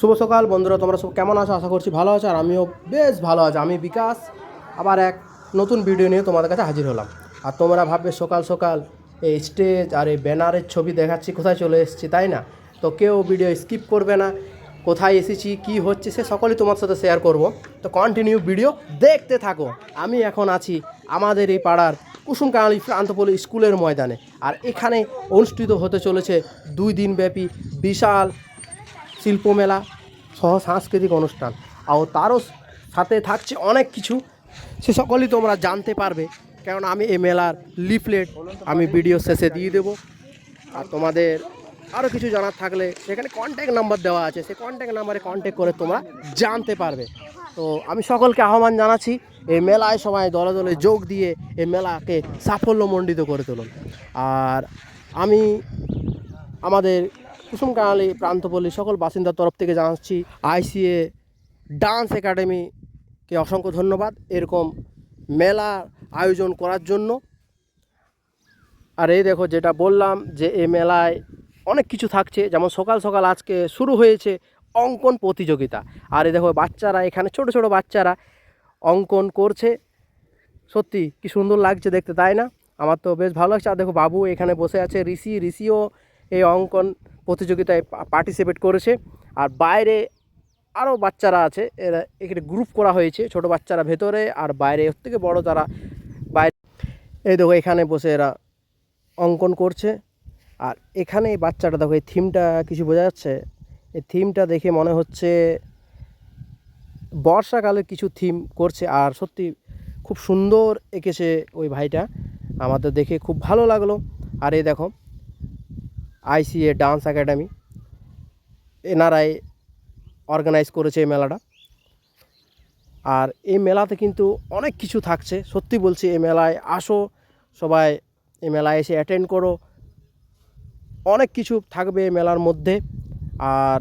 শুভ সকাল বন্ধুরা, তোমরা সব কেমন আছো? আশা করছি ভালো আছো, আর আমিও বেশ ভালো আছি। আমি বিকাশ আবার এক নতুন ভিডিও নিয়ে তোমাদের কাছে হাজির হলাম। আর তোমরা ভাববে সকাল সকাল এই স্টেজ আর এই ব্যানারের ছবি দেখাচ্ছি, কোথায় চলে এসেছি, তাই না? তো কেউ ভিডিও স্কিপ করবে না। কোথায় এসেছি, কি হচ্ছে, সে সকলেই তোমার সাথে শেয়ার করব। তো কন্টিনিউ ভিডিও দেখতে থাকো। আমি এখন আছি আমাদের এই পাড়ার কুসুমকালী প্রান্তপল্লী স্কুলের ময়দানে, আর এখানে অনুষ্ঠিত হতে চলেছে 2 দিন ব্যাপী বিশাল শিল্পমেলা সহ সাংস্কৃতিক অনুষ্ঠান। আর তারও সাথে থাকছে অনেক কিছু, সে সকলই তোমরা জানতে পারবে, কারণ আমি এই মেলার লিফলেট আমি ভিডিও শেষে দিয়ে দেবো। আর তোমাদের আরও কিছু জানার থাকলে সেখানে কন্ট্যাক্ট নাম্বার দেওয়া আছে, সেই কন্ট্যাক্ট নাম্বারে কন্ট্যাক্ট করে তোমরা জানতে পারবে। তো আমি সকলকে আহ্বান জানাচ্ছি, এই মেলায় সবাই দলে দলে যোগ দিয়ে এই মেলাকে সাফল্যমণ্ডিত করে তুলুন। আর আমি আমাদের কুসুমকালী প্রান্তপল্লী সকল বাসিন্দার তরফ থেকে জানাচ্ছি আইসিএ ডান্স একাডেমিকে অসংখ্য ধন্যবাদ এরকম মেলা আয়োজন করার জন্য। আর এই দেখো, যেটা বললাম যে এই মেলায় অনেক কিছু থাকছে, যেমন সকাল সকাল আজকে শুরু হয়েছে অঙ্কন প্রতিযোগিতা। আর এই দেখো বাচ্চারা, এখানে ছোট ছোট বাচ্চারা অঙ্কন করছে। সত্যি কি সুন্দর লাগছে দেখতে, তাই না? আমার তো বেশ ভালো লাগছে। আর দেখো বাবু এখানে বসে আছে, ঋষিও এই অঙ্কন প্রতিযোগিতায় পার্টিসিপেট করেছে। আর বাইরে আরও বাচ্চারা আছে, এরা এখানে গ্রুপ করা হয়েছে, ছোট বাচ্চারা ভেতরে আর বাইরে, ওর থেকে বড় তারা বাইরে। এই দেখো এখানে বসে এরা অঙ্কন করছে। আর এখানে এই বাচ্চাটা দেখো, এই থিমটা কিছু বোঝা যাচ্ছে? এই থিমটা দেখে মনে হচ্ছে বর্ষাকালে কিছু থিম করছে। আর সত্যি খুব সুন্দর এঁকেছে ওই ভাইটা, আমাদের দেখে খুব ভালো লাগলো। আর এই দেখো আইসিএ ডান্স একাডেমি, এনারাই অর্গানাইজ করেছে এই মেলাটা। আর এই মেলাতে কিন্তু অনেক কিছু থাকছে, সত্যি বলছি। এই মেলায় আসো সবাই, এই মেলায় এসে অ্যাটেন্ড করো, অনেক কিছু থাকবে এই মেলার মধ্যে। আর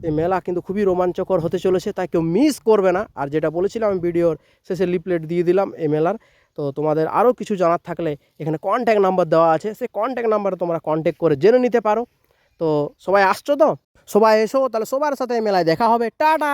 এই মেলা কিন্তু খুবই রোমাঞ্চকর হতে চলেছে, তাই কেউ মিস করবে না। আর যেটা বলেছিলাম আমি ভিডিওর শেষে লিফলেট দিয়ে দিলাম এই মেলার। তো তোমাদের আরও কিছু জানার থাকলে এখানে কন্ট্যাক্ট নাম্বার দেওয়া আছে, সেই কন্ট্যাক্ট নাম্বারে তোমরা কন্ট্যাক্ট করে জেনে নিতে পারো। তো সবাই আসছো তো? সবাই এসো, তাহলে সবার সাথে এই মেলায় দেখা হবে। টাটা।